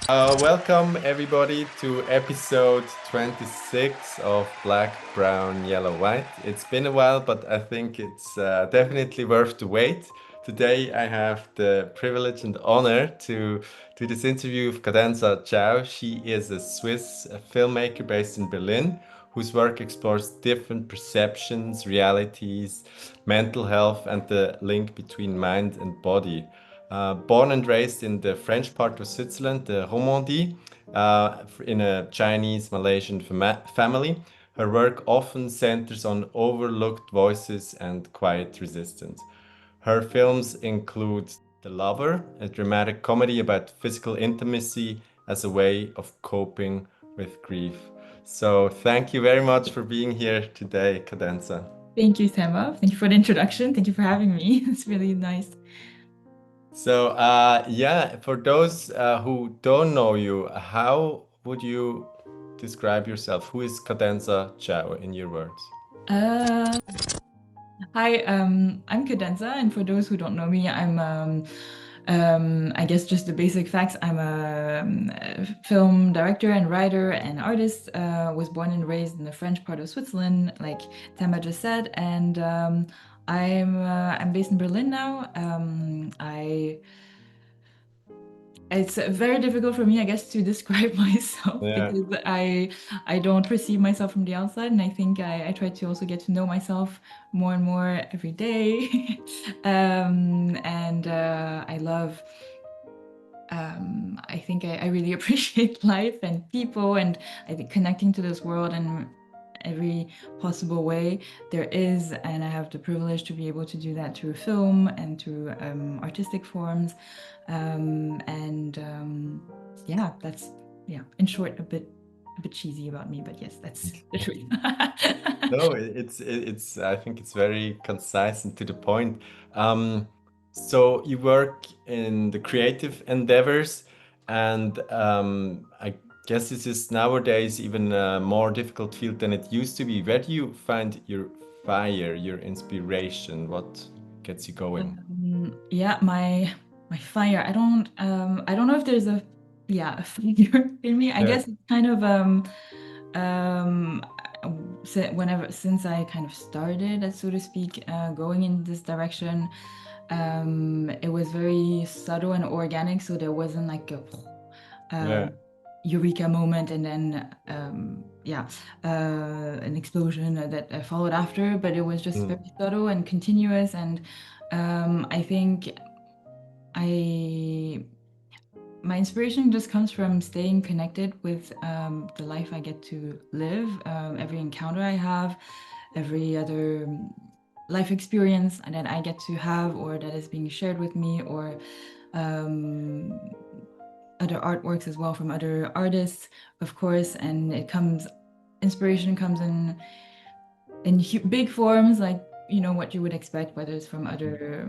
Welcome everybody to episode 26 of Black, Brown, Yellow, White. It's been a while, but I think it's definitely worth the wait. Today I have the privilege and honor to do this interview with Cadenza Zhao. She is a Swiss filmmaker based in Berlin whose work explores different perceptions, realities, mental health, and the link between mind and body. Born and raised in the French part of Switzerland, the Romandie, in a Chinese Malaysian family, her work often centers on overlooked voices and quiet resistance. Her films include The Lover, a dramatic comedy about physical intimacy as a way of coping with grief. So, thank you very much for being here today, Cadenza. Thank you, Tema. Thank you for the introduction. Thank you for having me. It's really nice. So, yeah, for those who don't know you, how would you describe yourself? Who is Cadenza Zhao in your words? Uh, Hi, I'm Cadenza, and for those who don't know me, I guess just the basic facts. I'm a film director and writer and artist. Was born and raised in the French part of Switzerland, like Tema just said, and I'm based in Berlin now. It's very difficult for me, I guess, to describe myself Yeah. because I don't perceive myself from the outside, and I think I try to also get to know myself more and more every day. And I love. I think I really appreciate life and people, and I think connecting to this world in every possible way there is, and I have the privilege to be able to do that through film and through artistic forms. Yeah, that's in short a bit cheesy about me, but yes, that's the truth. No, it's I think it's very concise and to the point. Um, so you work in the creative endeavors, and I guess this is nowadays even a more difficult field than it used to be. Where do you find your fire, your inspiration? What gets you going? Yeah, my fire. I don't know if there's a figure in me. I Yeah, guess it's kind of um whenever since I kind of started, so to speak, going in this direction, it was very subtle and organic, so there wasn't like a yeah, eureka moment and then an explosion that followed after, but it was just mm, very subtle and continuous. And I think I my inspiration just comes from staying connected with the life I get to live, every encounter I have, every other life experience that I get to have or that is being shared with me, or um, other artworks as well from other artists, of course. And inspiration comes in big forms, like what you would expect, whether it's from other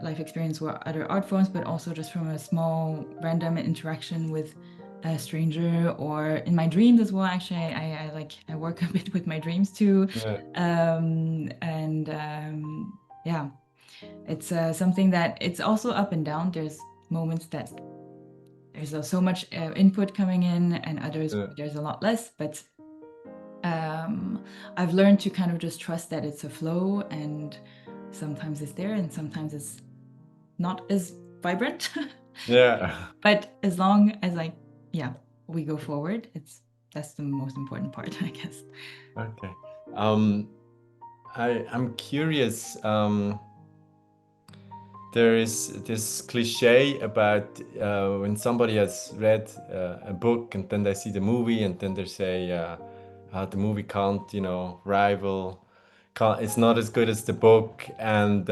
life experience or other art forms, but also just from a small random interaction with a stranger, or in my dreams as well. Actually, I work a bit with my dreams too. yeah. And Yeah, it's something that it's also up and down. There's moments that there's so much input coming in, and others Yeah. there's a lot less, but I've learned to kind of just trust that it's a flow, and sometimes it's there and sometimes it's not as vibrant. Yeah. But as long as yeah, we go forward, that's the most important part, I guess. Okay. Um, I'm curious. There is this cliche about when somebody has read a book and then they see the movie and then they say the movie can't, rival, can't, it's not as good as the book. And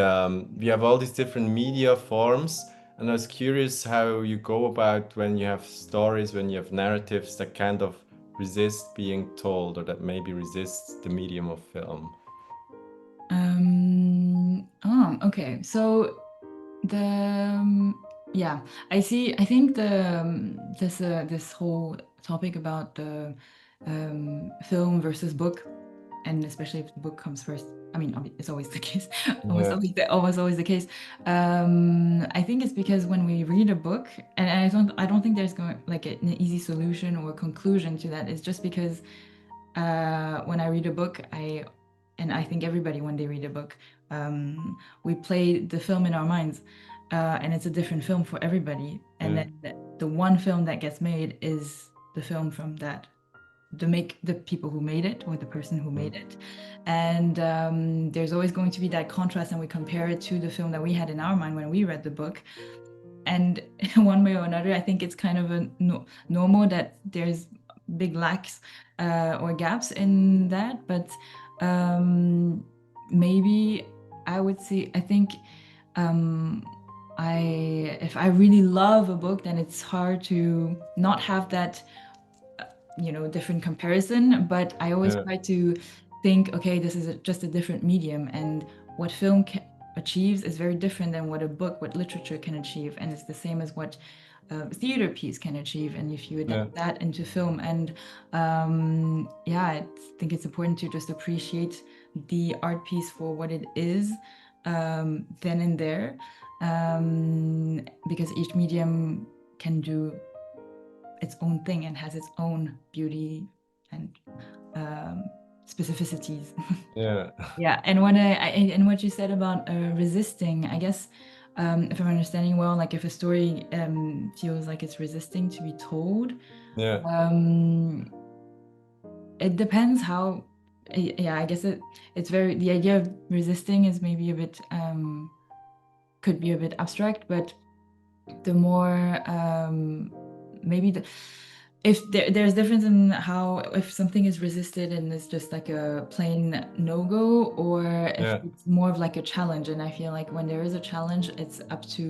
we have all these different media forms. And I was curious how you go about when you have stories, when you have narratives that kind of resist being told or that maybe resist the medium of film. Okay. So the yeah, I see. I think this whole topic about the film versus book and especially if the book comes first. I mean, it's always the case, Yeah. always the case. I think it's because when we read a book, and I don't think there's going like an easy solution or conclusion to that. It's just because when I read a book, and I think everybody when they read a book, we play the film in our minds, and it's a different film for everybody. And Yeah. then the one film that gets made is the film from that the people who made it or the person who Mm. made it, and there's always going to be that contrast, and we compare it to the film that we had in our mind when we read the book. And one way or another, I think it's kind of a normal that there's big lacks or gaps in that, but maybe I would say I think um, if I really love a book, then it's hard to not have that different comparison. But I always Yeah. try to think, okay, this is just a different medium, and what film achieves is very different than what literature can achieve, and it's the same as what theater piece can achieve, and if you Yeah. adapt that into film. And yeah, I think it's important to just appreciate the art piece for what it is, then and there, because each medium can do its own thing and has its own beauty and specificities. Yeah. Yeah, and and what you said about resisting, I guess, if I'm understanding well, like if a story feels like it's resisting to be told, Yeah. um, it depends how. Yeah, I guess it's very the idea of resisting is maybe a bit could be a bit abstract, but the more maybe if there's difference in how if something is resisted and it's just like a plain no-go, or if Yeah. it's more of like a challenge. And I feel like when there is a challenge, it's up to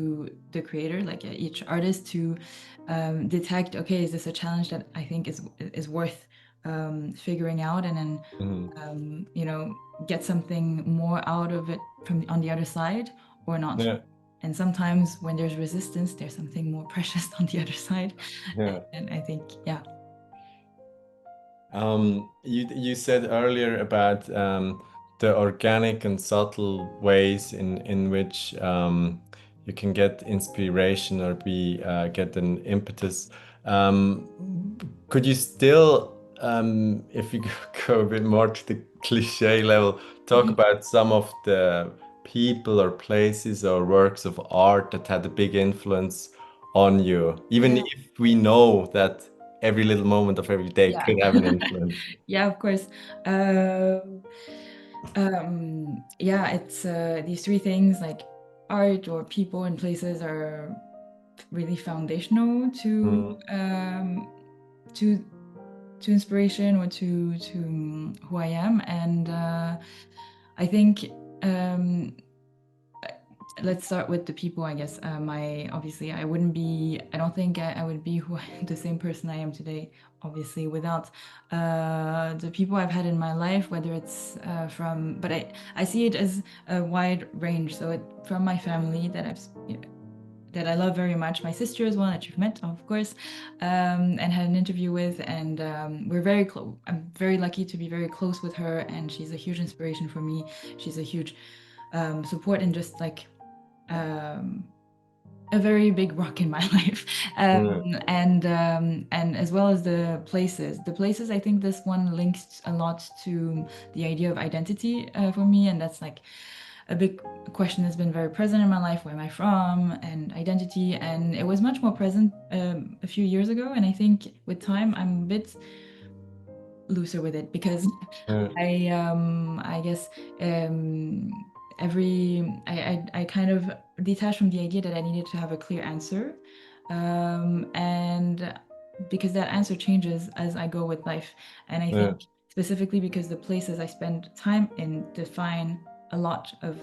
the creator, like each artist, to detect, okay, is this a challenge that I think is worth figuring out, and then Mhm. get something more out of it from on the other side, or not. Yeah. And sometimes when there's resistance, there's something more precious on the other side. Yeah. And I think, yeah. You said earlier about the organic and subtle ways in which you can get inspiration or be get an impetus. Um, could you still, if you go a bit more to the cliche level, talk Mhm. about some of the people or places or works of art that had a big influence on you, even Yeah. if we know that every little moment of every day Yeah. could have an influence. Yeah, of course. Um, yeah, it's these three things, like art or people and places, are really foundational Mm, to to inspiration or to who I am. And I think um, let's start with the people, I guess. My obviously I don't think I would be the same person I am today, obviously, without the people I've had in my life, whether it's but I see it as a wide range. So from my family that I love very much, my sister as well, that you've met, of course, and had an interview with, and we're very close. I'm very lucky to be very close with her, and she's a huge inspiration for me. She's a huge support, and just like um, a very big rock in my life. yeah, And as well as the places, I think this one links a lot to the idea of identity for me, and that's like a big question that's been very present in my life. Where am I from, and identity? And it was much more present a few years ago, and I think with time I'm a bit looser with it, because yeah, I guess I kind of detached from the idea that I needed to have a clear answer, and because that answer changes as I go with life. And I yeah, think specifically because the places I spend time in define a lot of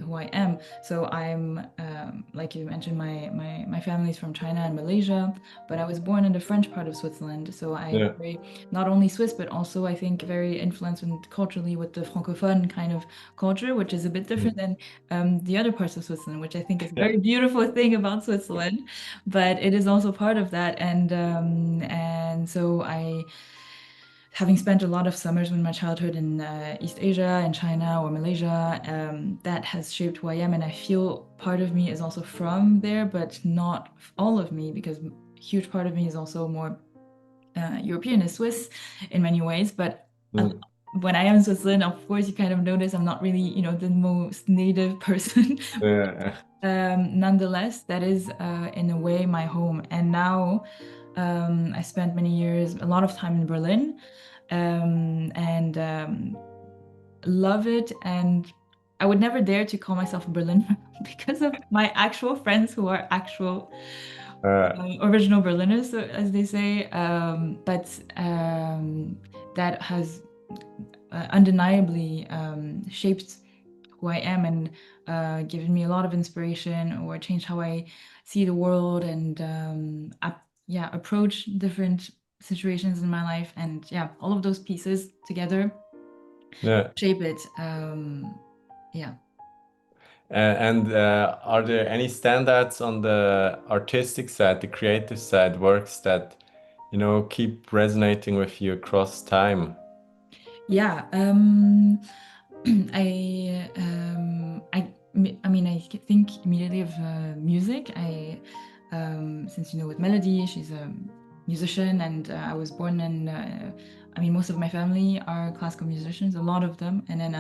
who I am. So I'm like you mentioned, my family's from China and Malaysia, but I was born in the French part of Switzerland. So I yeah, very not only Swiss, but also I think very influenced culturally with the francophone kind of culture, which is a bit mm, different than the other parts of Switzerland, which I think is a yeah, very beautiful thing about Switzerland. But it is also part of that, and so I having spent a lot of summers in my childhood in East Asia, in China or Malaysia, that has shaped who I am. And I feel part of me is also from there, but not all of me, because a huge part of me is also more European and Swiss in many ways. But Mm. when I am in Switzerland, of course, you kind of notice I'm not really, the most native person. Yeah. Nonetheless, that is in a way my home. And now I spent many years, a lot of time in Berlin, and love it. And I would never dare to call myself a Berliner because of my actual friends who are actual original Berliners, as they say. But that has undeniably shaped who I am, and given me a lot of inspiration, or changed how I see the world, and yeah, approach different situations in my life. And yeah, all of those pieces together Yeah. shape it. Yeah. And are there any standouts on the artistic side, the creative side, works that, keep resonating with you across time? Yeah. I mean, I think immediately of music. Since with Melody, she's a musician, and I was born in. I mean, most of my family are classical musicians, a lot of them. And then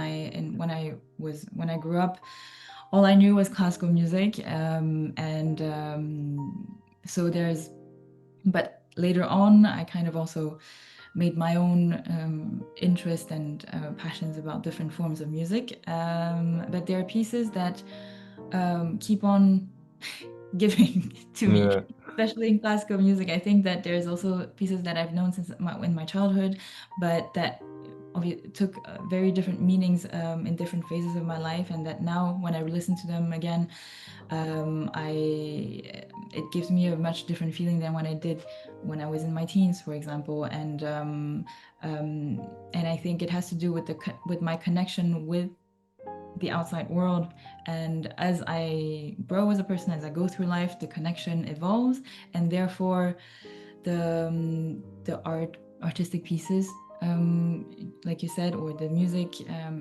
when I grew up, all I knew was classical music, and so there's. But later on, I kind of also made my own interest and passions about different forms of music. But there are pieces that keep on giving to me, Yeah. especially in classical music. I think that there's also pieces that I've known since in my childhood, but that took very different meanings in different phases of my life, and that now when I listen to them again, it gives me a much different feeling than when I did when I was in my teens, for example. And I think it has to do with my connection with the outside world. And as I grow as a person, as I go through life, the connection evolves, and therefore the artistic pieces, like you said, or the music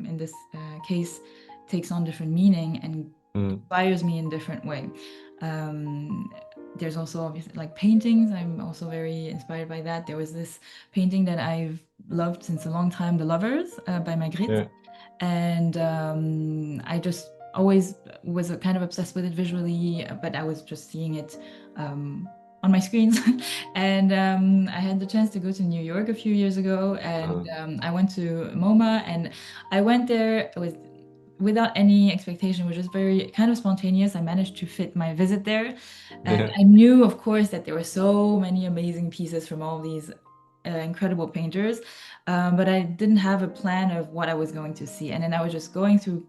in this case, takes on different meaning and Mm. inspires me in different way. There's also obviously like paintings. I'm also very inspired by that. There was this painting that I've loved since a long time, The Lovers by Magritte. Yeah. And I just always was kind of obsessed with it visually, but I was just seeing it on my screens. And I had the chance to go to New York a few years ago, and I went to MoMA, and I went there without any expectation, which was very kind of spontaneous. I managed to fit my visit there. And Yeah. I knew, of course, that there were so many amazing pieces from all these incredible painters, but I didn't have a plan of what I was going to see. And then I was just going through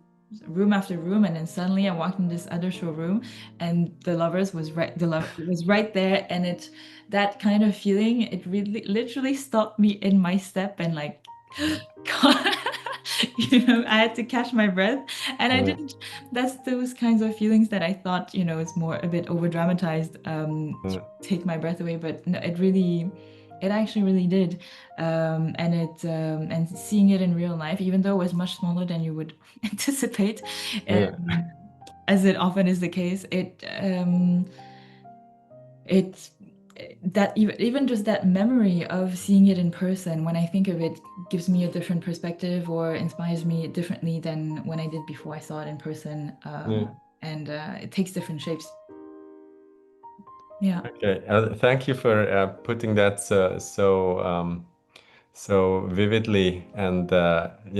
room after room, and then suddenly I walked in this other showroom, and the love was right there. And that kind of feeling, it really literally stopped me in my step, and like God, I had to catch my breath, and I Yeah. didn't. That's those kinds of feelings that I thought, it's more a bit over dramatized, to Yeah. take my breath away, but no, it actually really did. And seeing it in real life, even though it was much smaller than you would anticipate, Yeah. as it often is the case, it that even just that memory of seeing it in person, when I think of it, gives me a different perspective, or inspires me differently than when I did before I saw it in person. Yeah. And it takes different shapes. Yeah. Okay. Thank you for putting that so vividly, and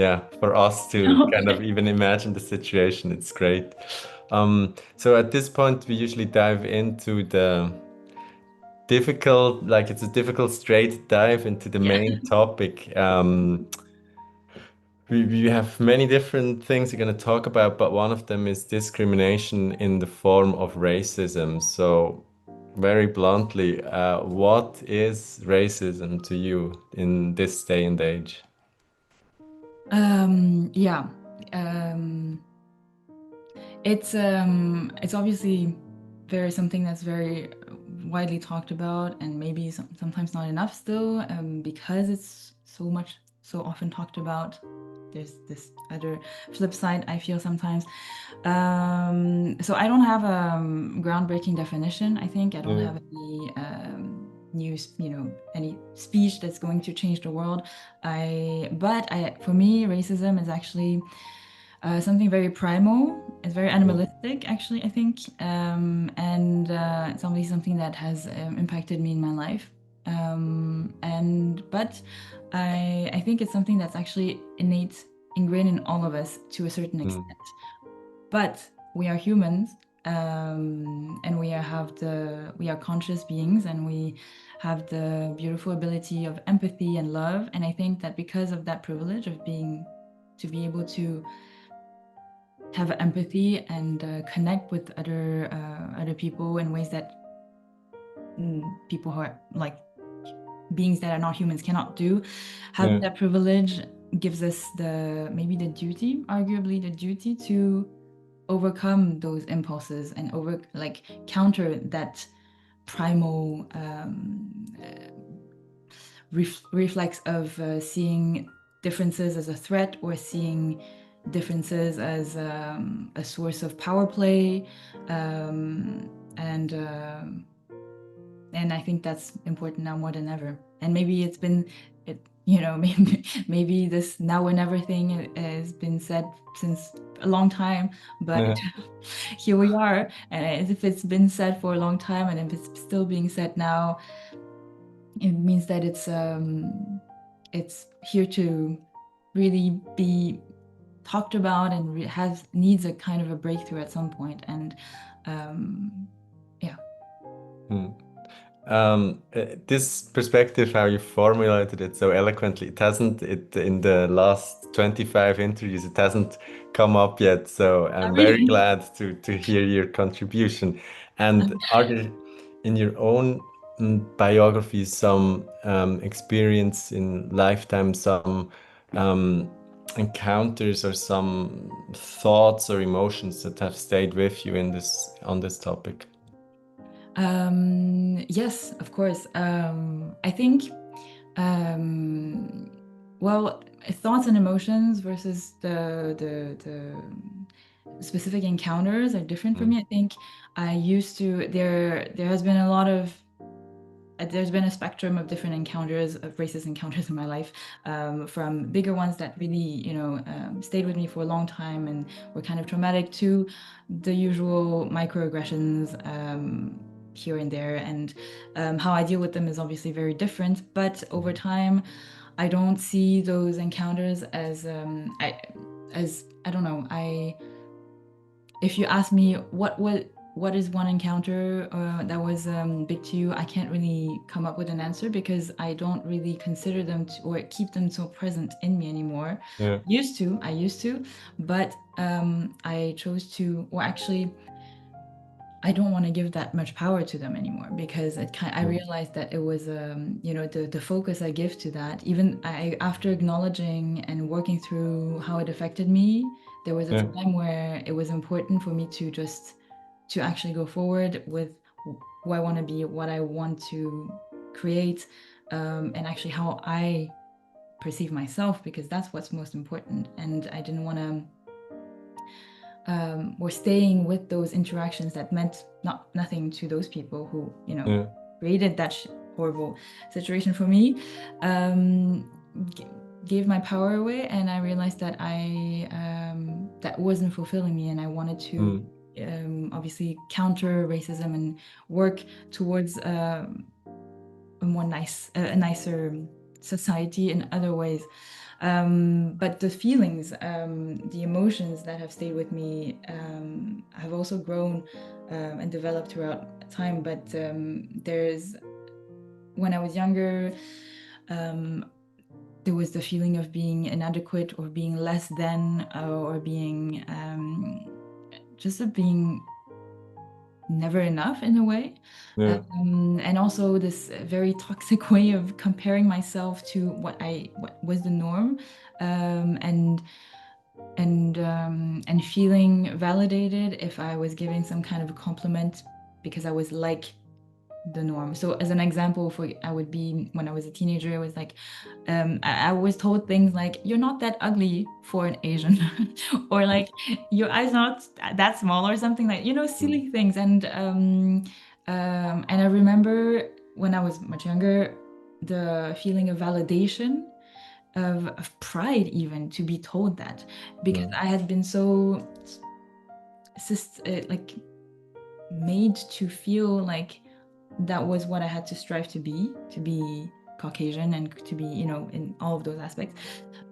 yeah, for us to kind of even imagine the situation. It's great. So at this point, we usually dive into the difficult, like it's a difficult straight dive into the Yeah. main topic. We have many different things we're going to talk about, but one of them is discrimination in the form of racism. So, very bluntly, what is racism to you in this day and age? Yeah. Um, it's obviously something that's very widely talked about, and maybe sometimes not enough still, because it's so often talked about. There's this other flip side I feel sometimes. So I don't have a groundbreaking definition. I think I don't Yeah. have any news, any speech that's going to change the world. For me, racism is actually something very primal. It's very Yeah. animalistic, actually, I think, and it's only something that has impacted me in my life. I think it's something that's actually innate, ingrained in all of us to a certain Mm. extent. But we are humans, and we are conscious beings, and we have the beautiful ability of empathy and love. And I think that because of that privilege of being to be able to have empathy and connect with other people in ways that people who are like beings that are not humans cannot do. Having Yeah. that privilege gives us arguably the duty to overcome those impulses and counter that primal reflex of seeing differences as a threat or seeing differences as a source of power play, um, and um and I think that's important now more than ever. And maybe it's been it maybe this now or never thing has been said since a long time, but Yeah. here we are. And if it's been said for a long time and if it's still being said now, it means that it's here to really be talked about and needs a kind of a breakthrough at some point. And yeah. Mm. This perspective, how you formulated it so eloquently, it in the last 25 interviews, it hasn't come up yet. So I I'm very really. glad to hear your contribution. And are there in your own biography some experience in lifetime, some um, encounters or some thoughts or emotions that have stayed with you in this on this topic? Yes, of course. I think, um, well, thoughts and emotions versus the specific encounters are different for Mm. me. I think I used to there has been a lot of there's been a spectrum of different encounters of racist encounters in my life, from bigger ones that really stayed with me for a long time and were kind of traumatic to the usual microaggressions here and there. And how I deal with them is obviously very different, but over time I don't see those encounters as I don't know. I If you ask me what is one encounter that was big to you, I can't really come up with an answer because I don't really consider them or keep them so present in me anymore. Yeah. I used to, but I chose to, or actually, I don't want to give that much power to them anymore because I Mm. realized that it was the focus I give to that. Even after acknowledging and working through how it affected me, there was a Yeah. time where it was important for me to actually go forward with who I want to be, what I want to create, and actually how I perceive myself, because that's what's most important. And I didn't want to or staying with those interactions that meant nothing to those people who Yeah. created that horrible situation for me, um, gave my power away, and I realized that that wasn't fulfilling me, and I wanted to Mm. obviously counter racism and work towards a nicer society in other ways. But the feelings, the emotions that have stayed with me have also grown and developed throughout time. But when I was younger, um, there was the feeling of being inadequate or being less than, or being just of being never enough in a way. Yeah. And also this very toxic way of comparing myself to what was the norm, and and feeling validated if I was giving some kind of a compliment because I was like the norm. So as an example, for I would be when I was a teenager, it was like I was told things like you're not that ugly for an Asian, or like your eyes not that small, or something like, you know, Mm. silly things. And I remember when I was much younger, the feeling of validation, of pride, even to be told that, because Mm. I had been so like made to feel like that was what I had to strive to be Caucasian, and to be, you know, in all of those aspects.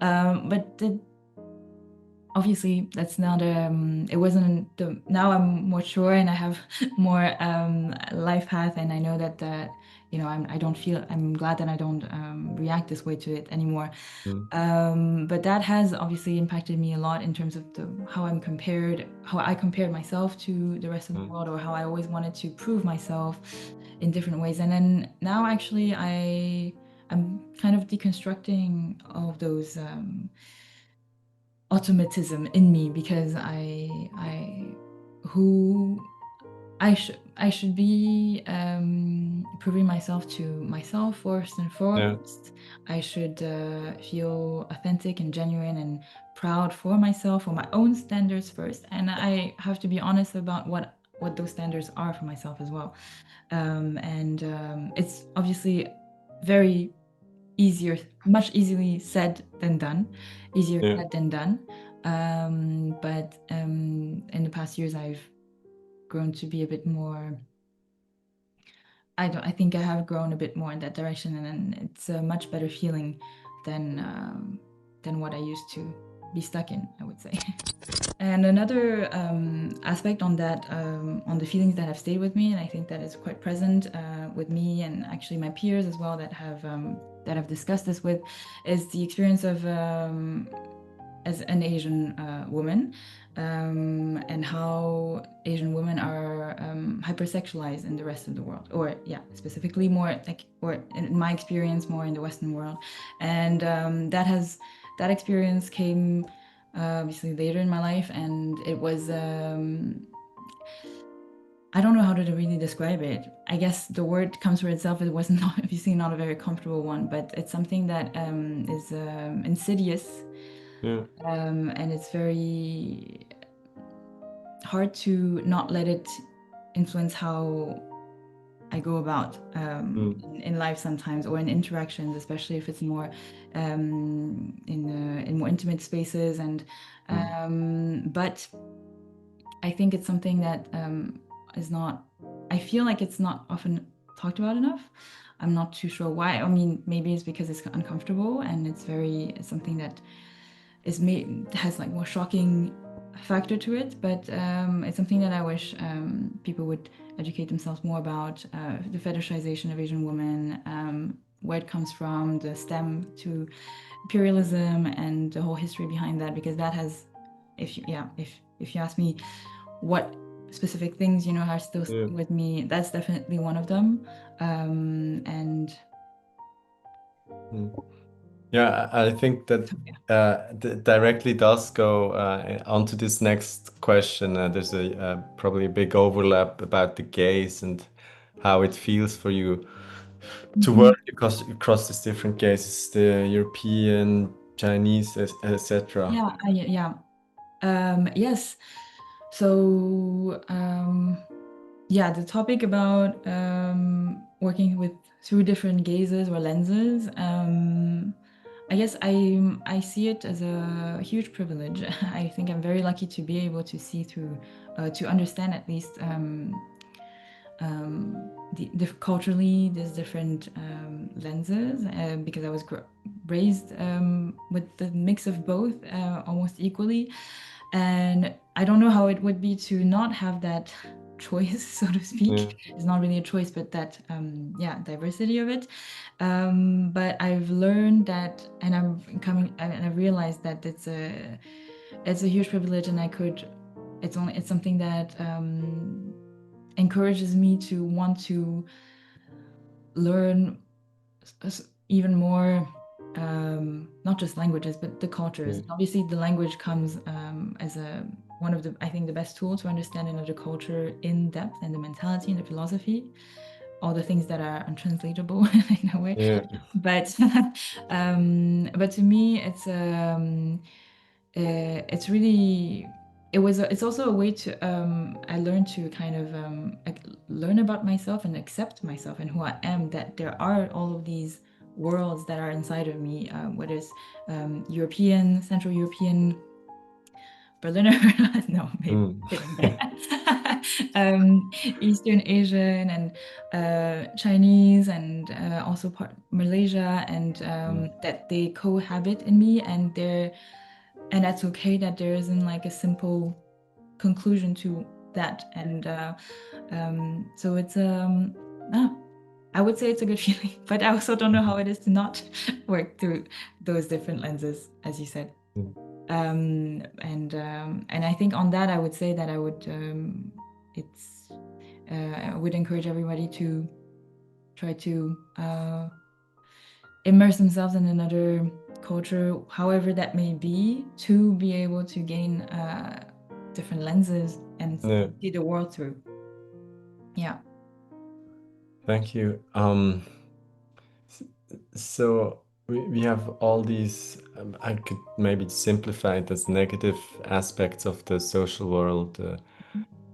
But obviously that's not it wasn't the now I'm more sure, and I have more life path, and I know that you know, I don't feel, I'm glad that I don't react this way to it anymore. Mm. But that has obviously impacted me a lot in terms of how I compared myself to the rest of the Mm. world, or how I always wanted to prove myself in different ways. And then now actually I'm kind of deconstructing all of those automatism in me, because who I should be proving myself to myself first and Yeah. foremost. I should feel authentic and genuine and proud for myself, for my own standards first, and I have to be honest about what those standards are for myself as well. And it's obviously very easier, much easily said than done, easier Yeah. said than done. But in the past years, I've grown to be a bit more. I think I have grown a bit more in that direction, and then it's a much better feeling than what I used to be stuck in, I would say. And another aspect on that, on the feelings that have stayed with me, and I think that is quite present with me, and actually my peers as well that have discussed this with, is the experience of as an Asian woman, and how Asian women are hypersexualized in the rest of the world, or yeah, specifically more like, or in my experience, more in the Western world, and that experience came obviously later in my life, and it was I don't know how to really describe it. I guess the word comes for itself. It was not obviously not a very comfortable one, but it's something that is insidious, Yeah. and it's very hard to not let it influence how I go about Mm. in life sometimes, or in interactions, especially if it's more in more intimate spaces. And Mm. but I think it's something that is not. I feel like it's not often talked about enough. I'm not too sure why. I mean, maybe it's because it's uncomfortable, and it's something that is made has like more shocking factor to it. But it's something that I wish people would educate themselves more about, the fetishization of Asian women, where it comes from, the stem to imperialism, and the whole history behind that, because that has, if you ask me what specific things, you know, are still Yeah. with me, that's definitely one of them. And Mm. Yeah, I think that so, yeah. directly does go onto this next question. There's probably a big overlap about the gaze and how it feels for you to Mhm. work across these different gazes, the European, Chinese, etc. Yeah. Yes. So yeah, the topic about working with through different gazes or lenses. I guess I see it as a huge privilege. I think I'm very lucky to be able to see through, to understand at least culturally there's different lenses, because I was raised with the mix of both almost equally. And I don't know how it would be to not have that choice, so to Yeah. speak. It's not really a choice, but that yeah, diversity of it. But I've learned that, and and I realized that it's a huge privilege, and it's something that encourages me to want to learn even more, not just languages but the cultures. Yeah. And obviously the language comes as one of the, I think, the best tool to understand another culture in depth, and the mentality and the philosophy. all the things that are untranslatable in a way. Yeah. But but to me, it's really it's also a way to I learned to kind of learn about myself and accept myself and who I am, that there are all of these worlds that are inside of me, whether it's European, Central European, Berliner, no, maybe Mm. kidding. Eastern Asian and Chinese and also part Malaysia, and that they cohabit in me, and that's okay, that there isn't like a simple conclusion to that. And so it's I would say it's a good feeling, but I also don't know how it is to not work through those different lenses, as you said. Mm. And I think on that I would say that I would encourage everybody to try to immerse themselves in another culture, however that may be able to gain different lenses and Yeah. see the world through. Yeah. Thank you. So we have all these, I could maybe simplify it as negative aspects of the social world,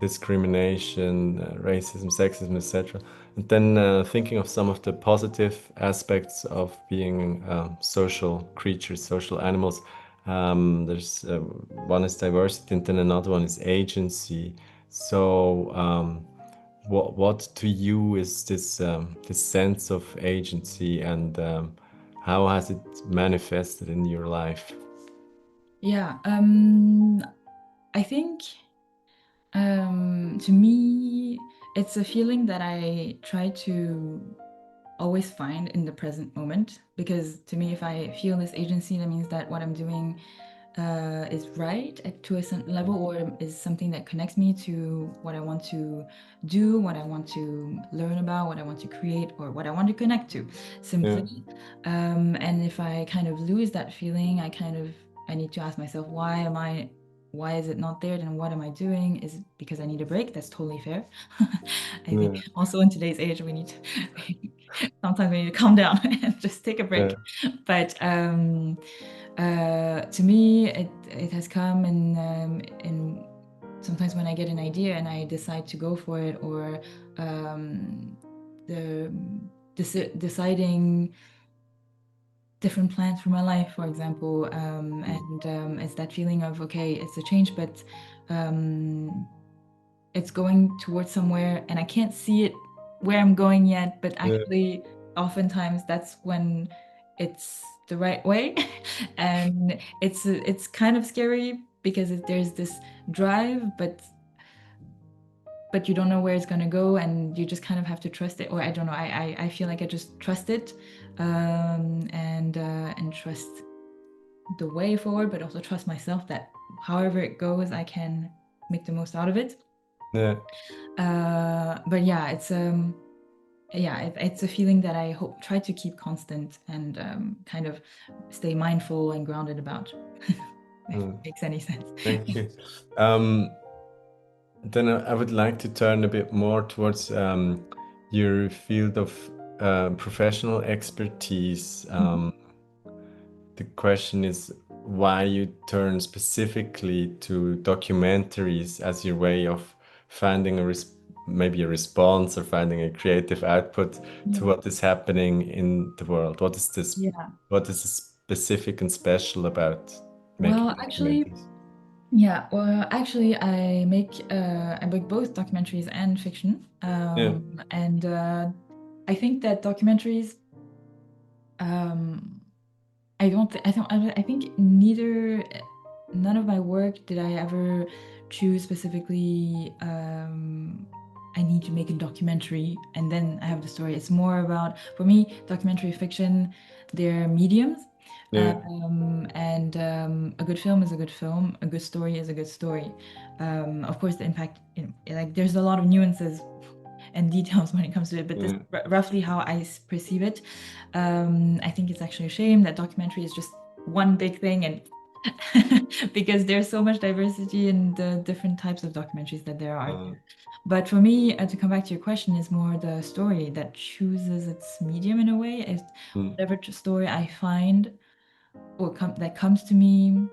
discrimination, racism, sexism, etc. And then thinking of some of the positive aspects of being social creatures, social animals. There's one is diversity, and then another one is agency. So, what to you is this sense of agency, and how has it manifested in your life? Yeah. I think to me, it's a feeling that I try to always find in the present moment, because to me, if I feel this agency, that means that what I'm doing is right to a certain level, or is something that connects me to what I want to do, what I want to learn about, what I want to create, or what I want to connect to simply. And if I kind of lose that feeling, I need to ask myself, why is it not there? Then what am I doing? Is it because I need a break? That's totally fair. I think also in today's age, we need to sometimes we need to calm down and just take a break. But to me, it has come in sometimes when I get an idea and I decide to go for it, or deciding different plans for my life, for example, and it's that feeling of, okay, it's a change, but it's going towards somewhere and I can't see it where I'm going yet, but actually oftentimes that's when it's the right way. And it's kind of scary because there's this drive, but you don't know where it's going to go, and you just kind of have to trust it. Or I don't know, I feel like I just trust it, and trust the way forward, but also trust myself that however it goes, I can make the most out of it. But yeah, it's a feeling that I try to keep constant, and kind of stay mindful and grounded about. If it makes any sense. Thank you. Then I would like to turn a bit more towards your field of professional expertise. The question is why you turn specifically to documentaries as your way of finding maybe a response, or finding a creative output to what is happening in the world. What is this? Yeah. What is specific and special about making documentaries? Actually, I make both documentaries and fiction, and I think that documentaries, I think none of my work did I ever choose specifically. I need to make a documentary and then I have the story. It's more about, for me, documentary fiction, they're mediums. And a good film is a good film. A good story is a good story. Of course, the impact, like there's a lot of nuances and details when it comes to it, but this is roughly how I perceive it. I think it's actually a shame that documentary is just one big thing, and because there's so much diversity in the different types of documentaries that there are. Uh, But for me, to come back to your question, is more the story that chooses its medium in a way. It's mm, whatever story I find or that comes to me,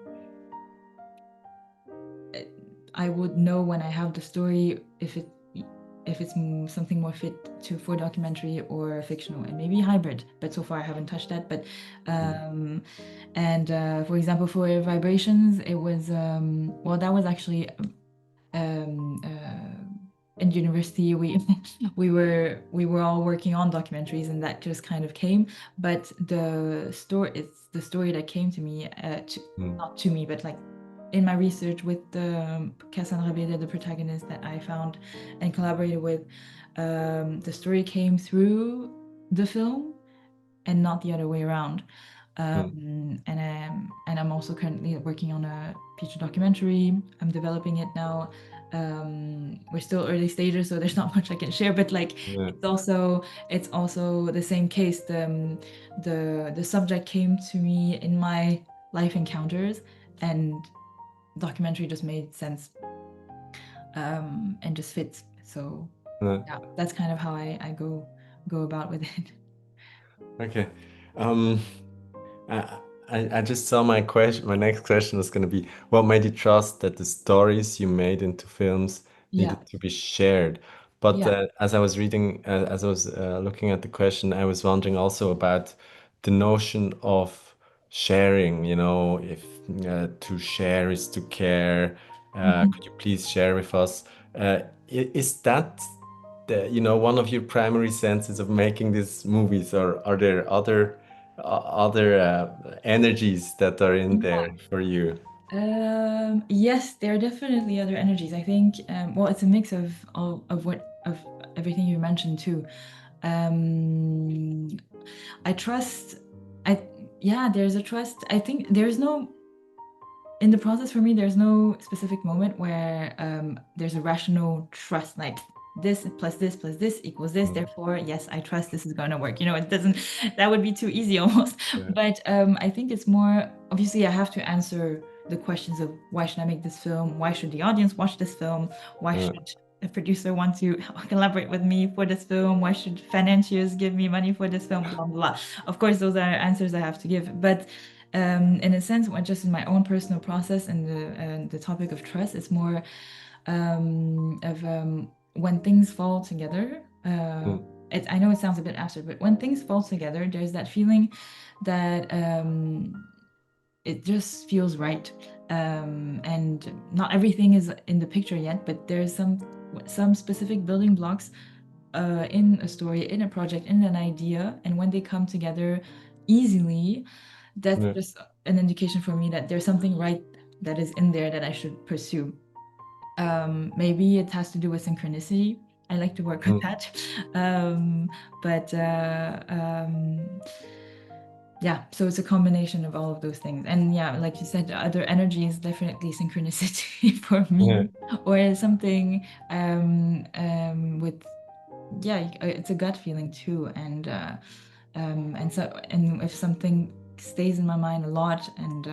I would know when I have the story if it's something more fit to for documentary or fictional, and maybe hybrid. But so far I haven't touched that. But mm, and for example, for vibrations, it was well, that was actually um, in university we were all working on documentaries, and that just kind of came. But it's the story that came to me, mm, not to me, but like in my research with the Cassandra Bede, the protagonist that I found and collaborated with. The story came through the film and not the other way around. mm, And I'm also currently working on a feature documentary. I'm developing it now. We're still early stages, so there's not much I can share. But like, yeah, it's also the same case. The subject came to me in my life encounters, and documentary just made sense, and just fits. So yeah. yeah, that's kind of how I go about with it. Okay. Um, I, I just saw my question. My next question was going to be, what made you trust that the stories you made into films Yeah, needed to be shared? But yeah. as I was reading, as I was looking at the question, I was wondering also about the notion of sharing. You know, if to share is to care. Mhm. Could you please share with us? Is that one of your primary senses of making these movies, or are there other energies that are in there for you? Yes, there are definitely other energies. I think, well, it's a mix of all of everything you mentioned too. Um, I trust. I Yeah, there's a trust. I think there's no in the process for me. There's no specific moment where there's a rational trust, like this plus this equals this. Mm, Therefore, yes, I trust this is going to work. It doesn't. That would be too easy almost. yeah, But I think it's more obviously I have to answer the questions of why should I make this film? Why should the audience watch this film? Why yeah, should a producer want to collaborate with me for this film? Why should financiers give me money for this film? Blah blah blah. Of course, those are answers I have to give. But in a sense, just in my own personal process and the topic of trust, it's more of when things fall together. mm, I know it sounds a bit absurd, but when things fall together, there's that feeling that it just feels right. And not everything is in the picture yet, but there's some specific building blocks in a story, in a project, in an idea, and when they come together easily, that's yeah, just an indication for me that there's something right that is in there that I should pursue. Maybe it has to do with synchronicity. I like to work with mm, that. Um, but yeah, so it's a combination of all of those things. And yeah, like you said, other energy is definitely synchronicity for yeah, me, or something with yeah, it's a gut feeling too. And if something stays in my mind a lot and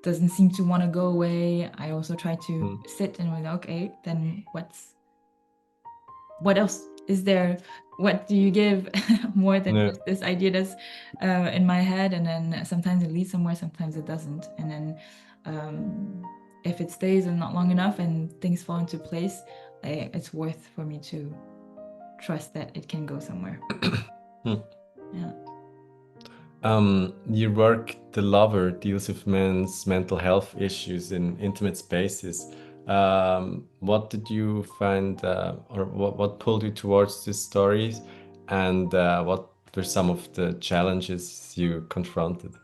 doesn't seem to want to go away, I also try to mm, sit and be like, okay, then what else is there? What do you give more than yeah, just this idea that's in my head? And then sometimes it leads somewhere, sometimes it doesn't. And then if it stays and not long enough and things fall into place, it's worth for me to trust that it can go somewhere. mm. Yeah. Your work, The Lover, deals with men's mental health issues in intimate spaces. What did you find, or what pulled you towards these stories, and what were some of the challenges you confronted?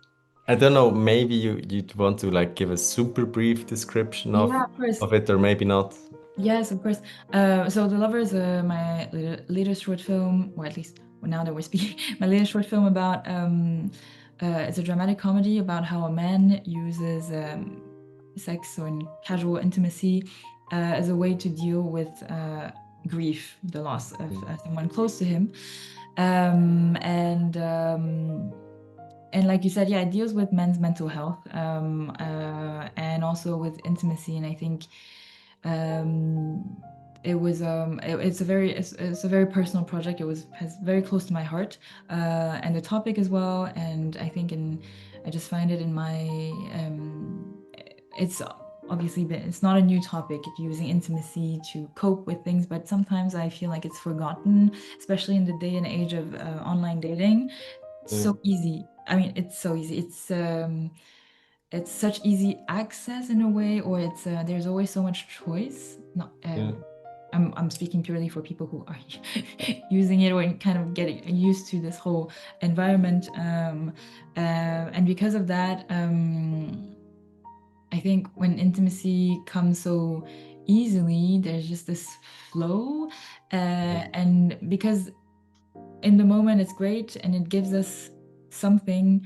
I don't know, maybe you'd want to like give a super brief description Yeah, of course. of it, or maybe not. Yes, of course. So The Lover is my latest short film, or at least now that we're speaking, my latest short film about it's a dramatic comedy about how a man uses sex or casual intimacy as a way to deal with grief, the loss of Mm, someone close to him. And and like you said, yeah, it deals with men's mental health, and also with intimacy. And I think it's a very personal project. It was has very close to my heart, and the topic as well. And I think I just find it in my it's obviously it's not a new topic, using intimacy to cope with things, but sometimes I feel like it's forgotten, especially in the day and age of online dating. Yeah, So easy. I mean, it's so easy. It's such easy access in a way, or it's there's always so much choice. Not yeah, I'm speaking purely for people who are using it or kind of getting used to this whole environment, and because of that, I think when intimacy comes so easily, there's just this flow, and because in the moment it's great and it gives us something,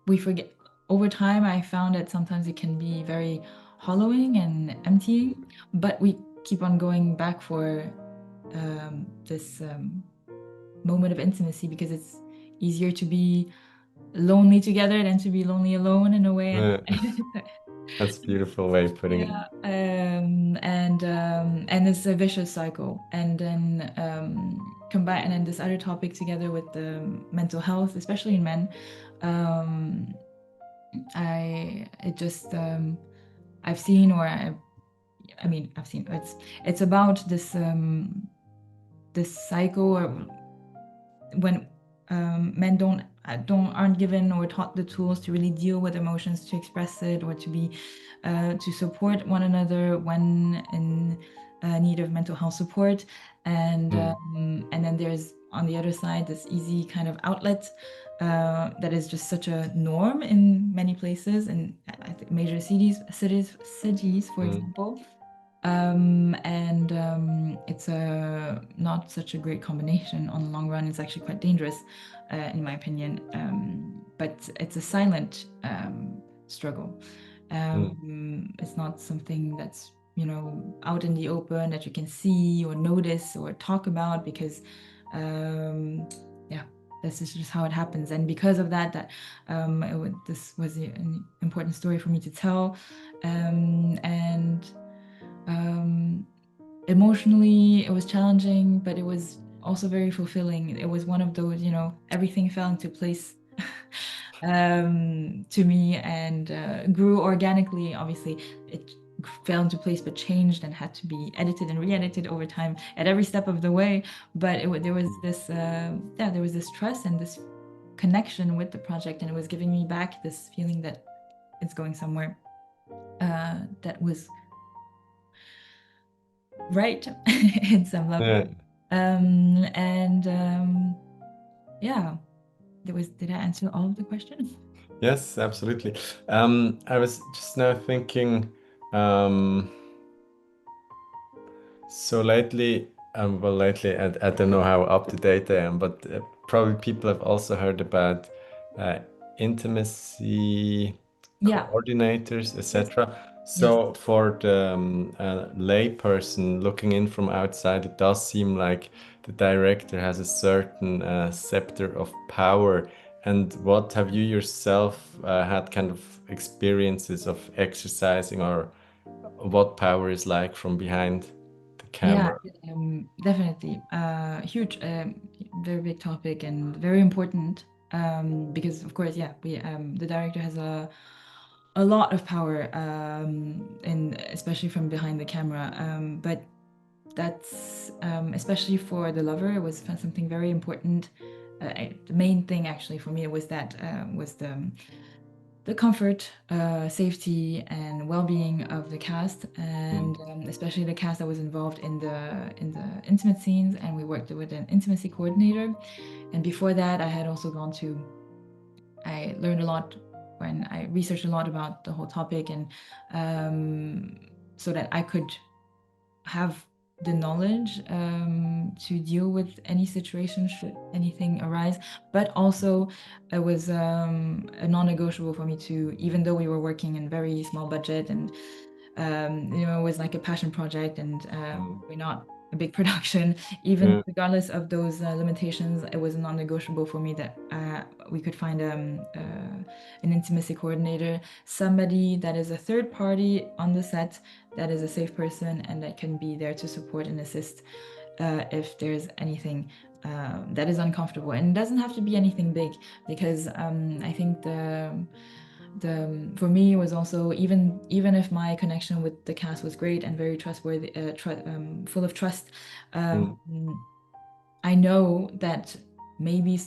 we forget. Over time I found that sometimes it can be very hollowing and emptying, but we keep on going back for this moment of intimacy, because it's easier to be lonely together than to be lonely alone in a way. And yeah. That's a beautiful way of putting it. yeah, and it's a vicious cycle. And then combine and then this other topic together with the mental health, especially in men. Um, I it just I've seen, or I mean I've seen, it's about this cycle, or when men aren't given or taught the tools to really deal with emotions, to express it, or to be to support one another when in need of mental health support. And then there's on the other side this easy kind of outlet that is just such a norm in many places, and I think major cities, for Mm, example. And it's a not such a great combination on the long run. It's actually quite dangerous, in my opinion. But it's a silent struggle. mm, It's not something that's, out in the open that you can see or notice or talk about, because yeah, this is just how it happens. And because of that, this was an important story for me to tell. And emotionally it was challenging, but it was also very fulfilling. It was one of those, everything fell into place to me, and grew organically. Obviously it fell into place, but changed and had to be edited and re-edited over time at every step of the way. But there was this there was this trust and this connection with the project, and it was giving me back this feeling that it's going somewhere, that was right in some level. yeah. And yeah, did I answer all of the questions? Yes, absolutely. I was just now thinking, so lately, I don't know how up to date I am, but probably people have also heard about uh, intimacy Yeah. coordinators, Yes. etc. Yes. So for the lay person looking in from outside, it does seem like the director has a certain scepter of power. And what have you yourself had kind of experiences of exercising, or what power is like from behind the Yeah, camera? definitely. Huge, very big topic and very important. Because of course, yeah, we the director has a lot of power, and especially from behind the camera. But that's especially for the lover, it was something very important. The main thing actually for me was that was the comfort, safety, and well-being of the cast, Mm, and especially the cast that was involved in the intimate scenes. And we worked with an intimacy coordinator. And before that, I learned a lot when I researched a lot about the whole topic, and so that I could have the knowledge to deal with any situation should anything arise. But also it was a non-negotiable for me to, even though we were working in very small budget, and it was like a passion project, and mm, we're not a big production. Even Yeah. regardless of those limitations, it was non-negotiable for me that we could find an intimacy coordinator, somebody that is a third party on the set, that is a safe person, and that can be there to support and assist if there's anything that is uncomfortable. And it doesn't have to be anything big, because I think the for me it was also, even if my connection with the cast was great and very trustworthy, full of trust, Mm. I know that maybe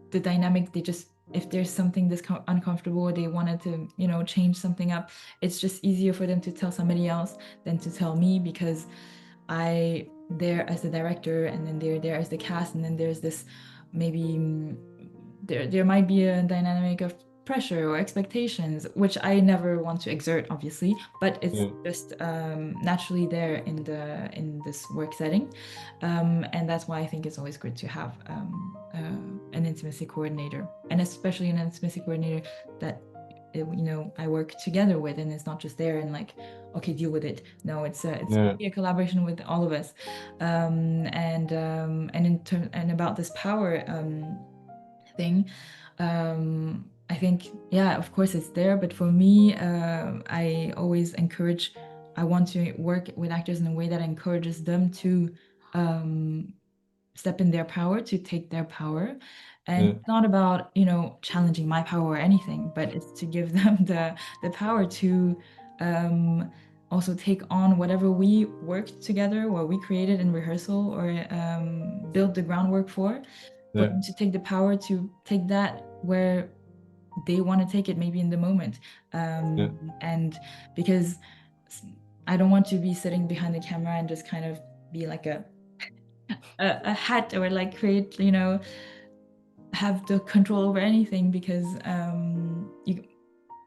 the dynamic, they just, if there's something that's uncomfortable, they wanted to, you know, change something up, it's just easier for them to tell somebody else than to tell me, because I there as the director, and then they're there as the cast, and then there's this maybe there might be a dynamic of pressure or expectations, which I never want to exert, obviously, but it's Yeah. just naturally there in this work setting, and that's why I think it's always good to have an intimacy coordinator, and especially an intimacy coordinator that you know, I work together with, and it's not just there and like, okay, deal with it. No, it's Yeah. really a collaboration with all of us, and in turn, and about this power thing, I think, yeah, of course it's there, but for me, I always encourage, I want to work with actors in a way that encourages them to step in their power, to take their power. And Yeah. it's not about, you know, challenging my power or anything, but it's to give them the power to also take on whatever we worked together or we created in rehearsal, or build the groundwork for Yeah. them to take the power to take that where they want to take it, maybe in the moment. Yeah. And because I don't want to be sitting behind the camera and just kind of be like a hat, or like create, you know, have the control over anything, because you,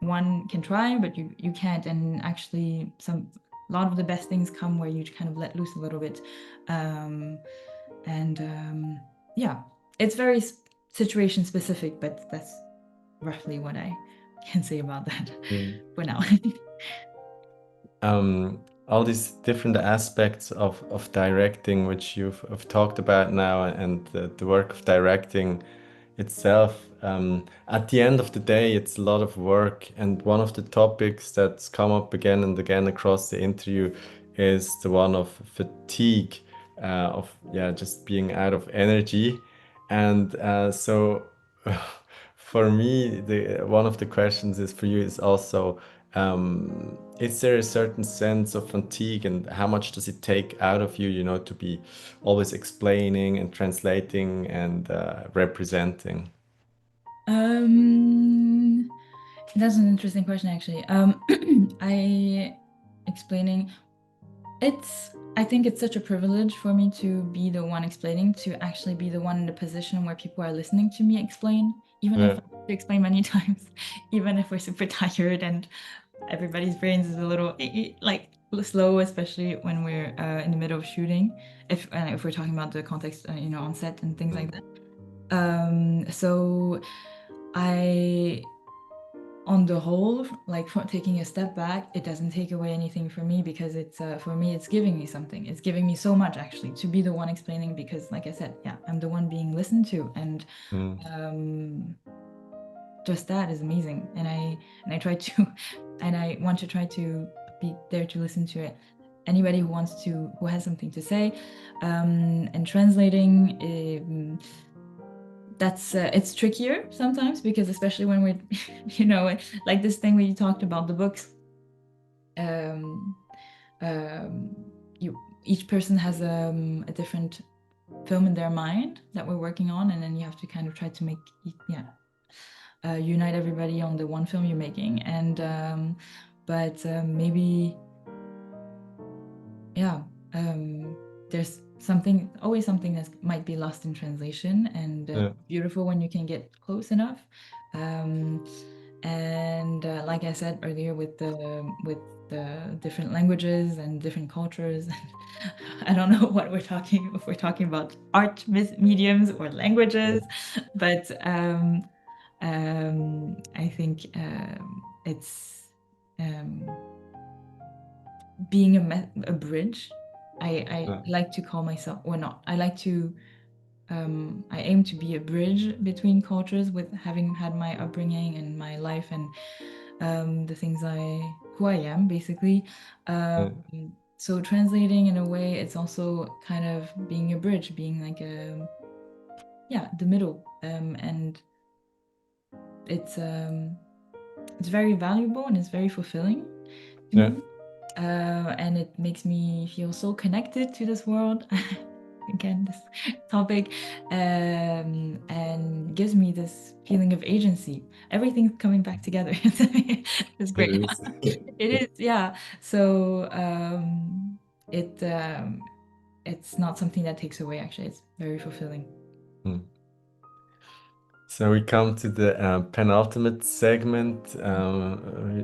one can try, but you can't. And actually, a lot of the best things come where you kind of let loose a little bit, and yeah, it's very situation specific, but that's roughly what I can say about that Mm. for now. All these different aspects of directing, which have talked about now, and the work of directing itself, at the end of the day, it's a lot of work. And one of the topics that's come up again and again across the interview is the one of fatigue, of, yeah, just being out of energy. And so for me, the one of the questions is for you is also, is there a certain sense of fatigue, and how much does it take out of you, you know, to be always explaining and translating and representing? um that's an interesting question, actually. I explaining, it's, I think it's such a privilege for me to be the one explaining, to actually be the one in the position where people are listening to me explain, even if Yeah. I have to explain many times, even if we're super tired and everybody's brains is a little like slow, especially when we're in the middle of shooting. If we're talking about the context, you know, on set and things like Mm. that. So I, on the whole, like, for taking a step back, it doesn't take away anything for me, because it's for me, it's giving me something. It's giving me so much, actually, to be the one explaining, because, like I said, yeah, I'm the one being listened to, and Mm. just that is amazing. And I try to, and I want to try to be there to listen to it. Anybody who wants to, who has something to say, and translating. That's it's trickier sometimes, because especially when we're you know, like this thing we talked about, the books, um you, each person has a different film in their mind that we're working on, and then you have to kind of try to make, yeah, unite everybody on the one film you're making. And but maybe, yeah, there's something, always something that might be lost in translation, and Yeah. beautiful when you can get close enough. And like I said earlier, with the different languages and different cultures, I don't know what we're talking, if we're talking about art mediums or languages, but I think it's being a bridge. I Yeah. like to call myself, or not, I like to, I aim to be a bridge between cultures with having had my upbringing and my life and the things who I am, basically. Yeah. So translating in a way, it's also kind of being a bridge, being like yeah, the middle. And it's very valuable and it's very fulfilling to Yeah. me. And it makes me feel so connected to this world. Again, this topic, and gives me this feeling of agency. Everything's coming back together. It's It great. is. It is, yeah. So it it's not something that takes away. Actually, it's very fulfilling. Mm. So we come to the penultimate segment,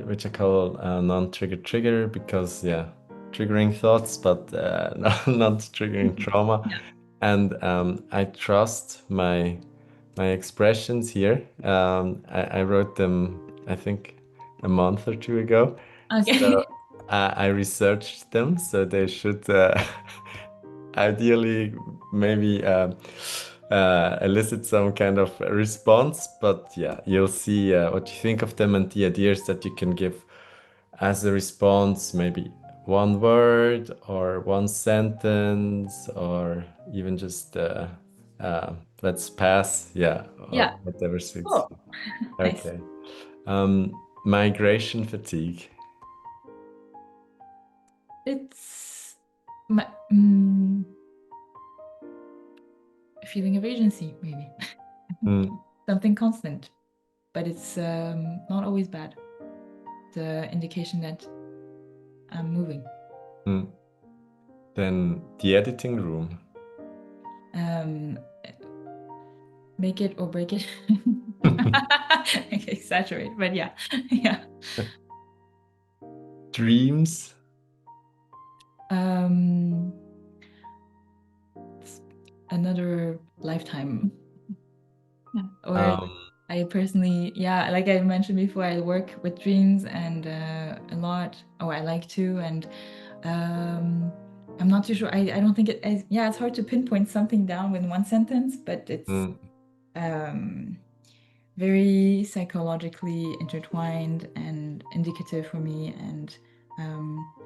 which I call non-trigger trigger, because yeah, triggering thoughts, but not triggering trauma. Yeah. And I trust my expressions here. I wrote them, I think, a month or two ago. So Okay. I researched them, so they should ideally maybe elicit some kind of response. But yeah, you'll see what you think of them and the ideas that you can give as a response, maybe one word or one sentence, or even just let's pass, yeah, or Yeah. whatever suits Cool. you. Nice. Okay. Migration fatigue. It's my, a feeling of agency, maybe. Mm, Something constant, but it's not always bad. The indication that I'm moving. mm. Then the editing room. Um, make it or break it. I exaggerate, but yeah, yeah. Dreams. Um, another lifetime. Or Um, I personally, yeah, like I mentioned before, I work with dreams and a lot, or I like to, and I'm not too sure. I don't think yeah, it's hard to pinpoint something down with one sentence, but it's mm, um, very psychologically intertwined and indicative for me, and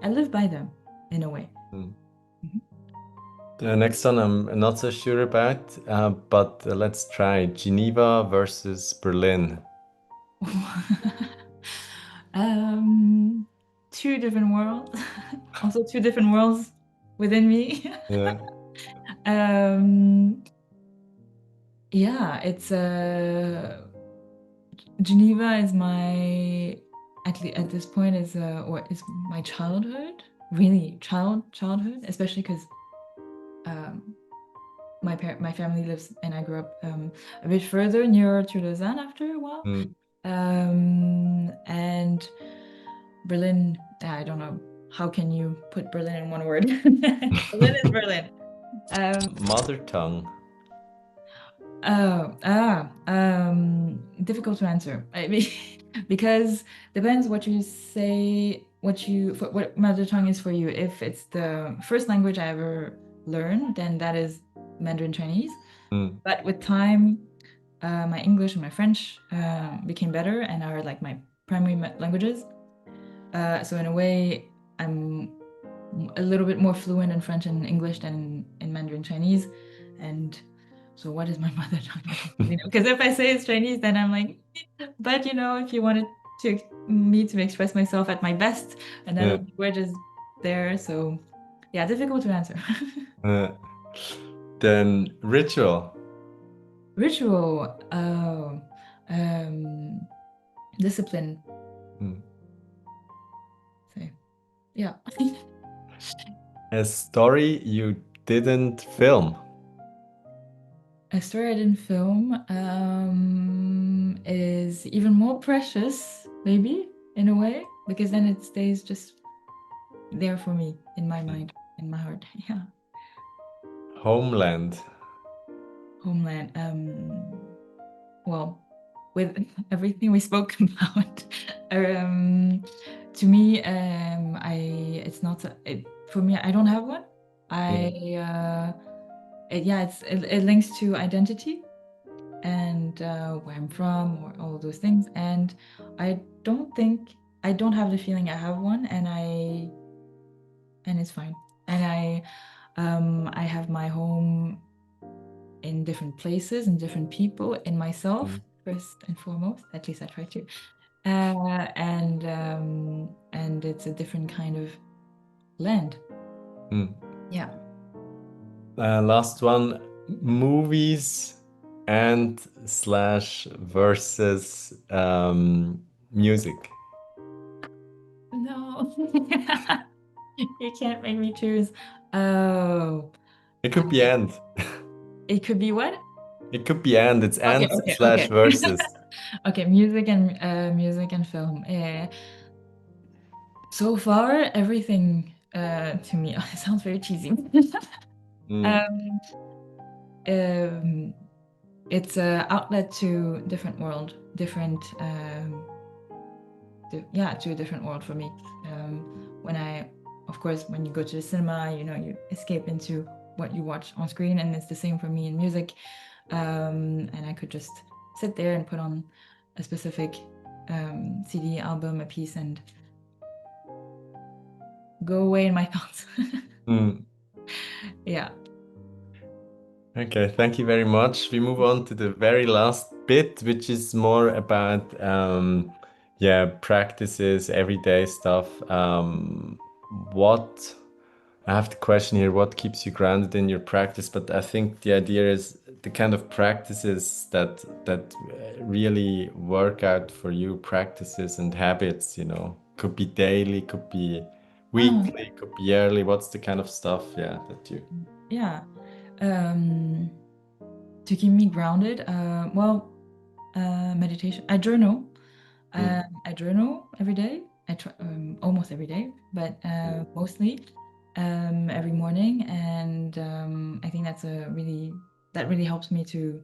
I live by them in a way. mm. Mhm. The next one I'm not so sure about, but let's try Geneva versus Berlin. um, two different worlds, also two different worlds within me. Yeah. um, yeah, it's Geneva is my at this point is or is my childhood, really childhood, especially because um, my family lives and I grew up a bit further nearer to Lausanne after a while. Mm, And Berlin, I don't know, how can you put Berlin in one word? Berlin is Berlin. Mother tongue. Difficult to answer. I mean, because depends what you say, what mother tongue is for you. If it's the first language I ever learned, then that is Mandarin Chinese. Mm, But with time, my English and my French became better and are like my primary languages. So in a way, I'm a little bit more fluent in French and English than in Mandarin Chinese. And so what is my mother tongue? Because if I say it's Chinese, then I'm like, but if you wanted me to express myself at my best, another yeah. language is there. So yeah, difficult to answer. Uh, then ritual. Ritual, discipline. Mm. So yeah. A story you didn't film. A story I didn't film is even more precious, maybe, in a way, because then it stays just there for me in my mind, in my heart. Yeah. Homeland. Homeland. Well, with everything we spoke about, to me, I it's not for me. I don't have one. It links to identity and where I'm from or all of those things. And I don't have the feeling I have one, and it's fine. And I have my home in different places and different people in myself first and foremost. At least I try to. And it's a different kind of land. Yeah. Last one, movies and slash versus music. No. You can't make me choose. Oh. It could be and. It could be what? It could be and. It's Okay, and okay, slash okay. versus. Okay, music and film. So far, everything to me it sounds very cheesy. Mm, um, um, it's a outlet to different world, different to a different world for me. Of course, when you go to the cinema, you escape into what you watch on screen, and it's the same for me in music. And I could just sit there and put on a specific CD, album, a piece, and go away in my thoughts. mm. Yeah. Okay, thank you very much. We move on to the very last bit, which is more about practices, everyday stuff. What I have the question here, what keeps you grounded in your practice? But I think the idea is the kind of practices that really work out for you, practices and habits, could be daily, could be Oh, weekly, could be yearly. What's the kind of stuff, that you yeah. Um, to keep me grounded, meditation. I journal. Mm, I journal every day. I try almost every day, but mm. mostly every morning. And I think that really helps me to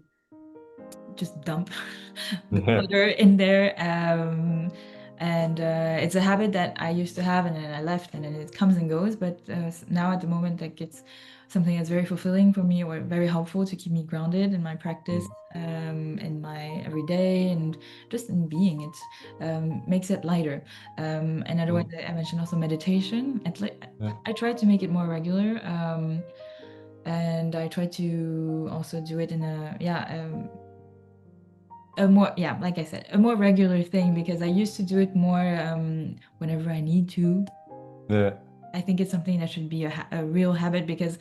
just dump the Yeah. clutter in there. And it's a habit that I used to have, and then I left, and then it comes and goes. But now at the moment, like it's something that's very fulfilling for me, or very helpful to keep me grounded in my practice, in my everyday, and just in being. It makes it lighter. And otherwise, Mm, I mentioned also meditation. yeah. I try to make it more regular. And I try to also do it in a more, yeah, like I said, a more regular thing, because I used to do it more whenever I need to. Yeah. I think it's something that should be a real habit, because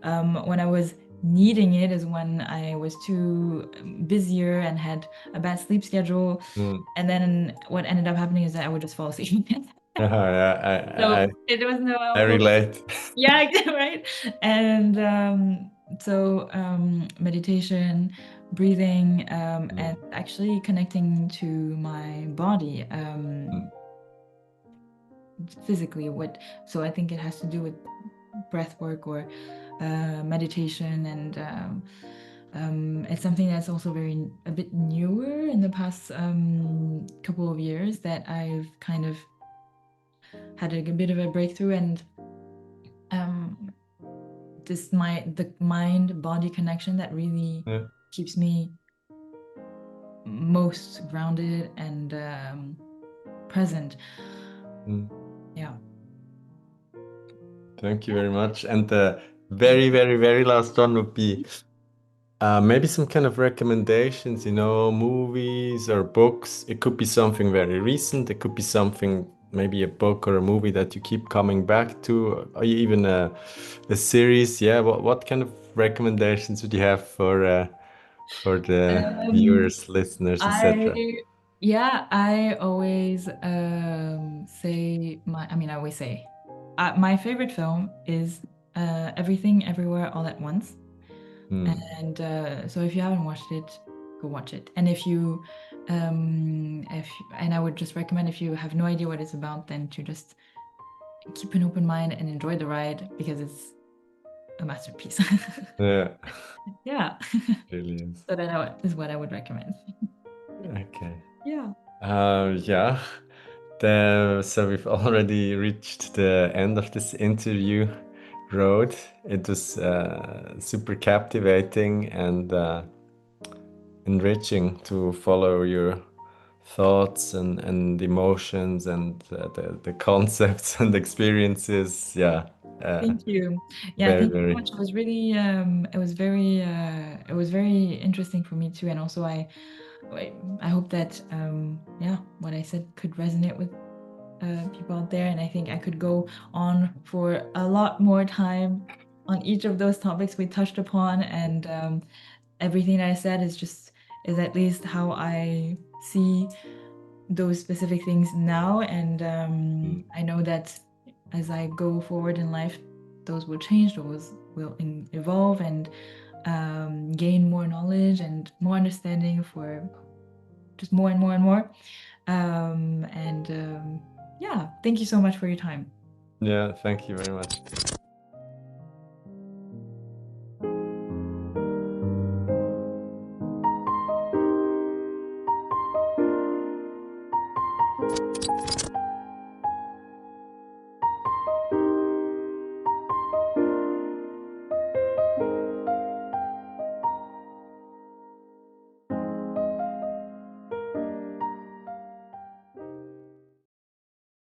when I was needing it is when I was too busier and had a bad sleep schedule. Mm. And then what ended up happening is that I would just fall asleep. Yeah, So it was no I help. relate. Yeah, right. And so meditation, breathing, and Mm, actually connecting to my body mm, physically. So I think it has to do with breath work or meditation, and it's something that's also a bit newer in the past couple of years, that I've kind of had a bit of a breakthrough. And um, the mind body connection that really yeah. keeps me most grounded and present. Mm. Yeah. Thank you very much. And the very, very, very last one would be maybe some kind of recommendations, movies or books. It could be something very recent. It could be something, maybe a book or a movie that you keep coming back to, or even a series. Yeah. What kind of recommendations would you have for the Um, viewers, listeners, I etc.? yeah, I always I always say my favorite film is Everything Everywhere All at Once. Mm. And so if you haven't watched it, go watch it. And if and I would just recommend, if you have no idea what it's about, then to just keep an open mind and enjoy the ride, because it's a masterpiece. Yeah. Yeah. Really is. So that is what I would recommend. Okay. Yeah. Yeah. So we've already reached the end of this interview. road. It was super captivating and enriching to follow your thoughts and emotions and the concepts and experiences. Yeah, Thank you. Yeah, very, thank you so very. much. It was really, it was very interesting for me too. And also, I hope that, yeah, what I said could resonate with people out there. And I think I could go on for a lot more time on each of those topics we touched upon. And everything that I said is at least how I see those specific things now. And I know that as I go forward in life, those will change, those will evolve and gain more knowledge and more understanding for just more and more and more. Yeah, thank you so much for your time. Yeah, thank you very much.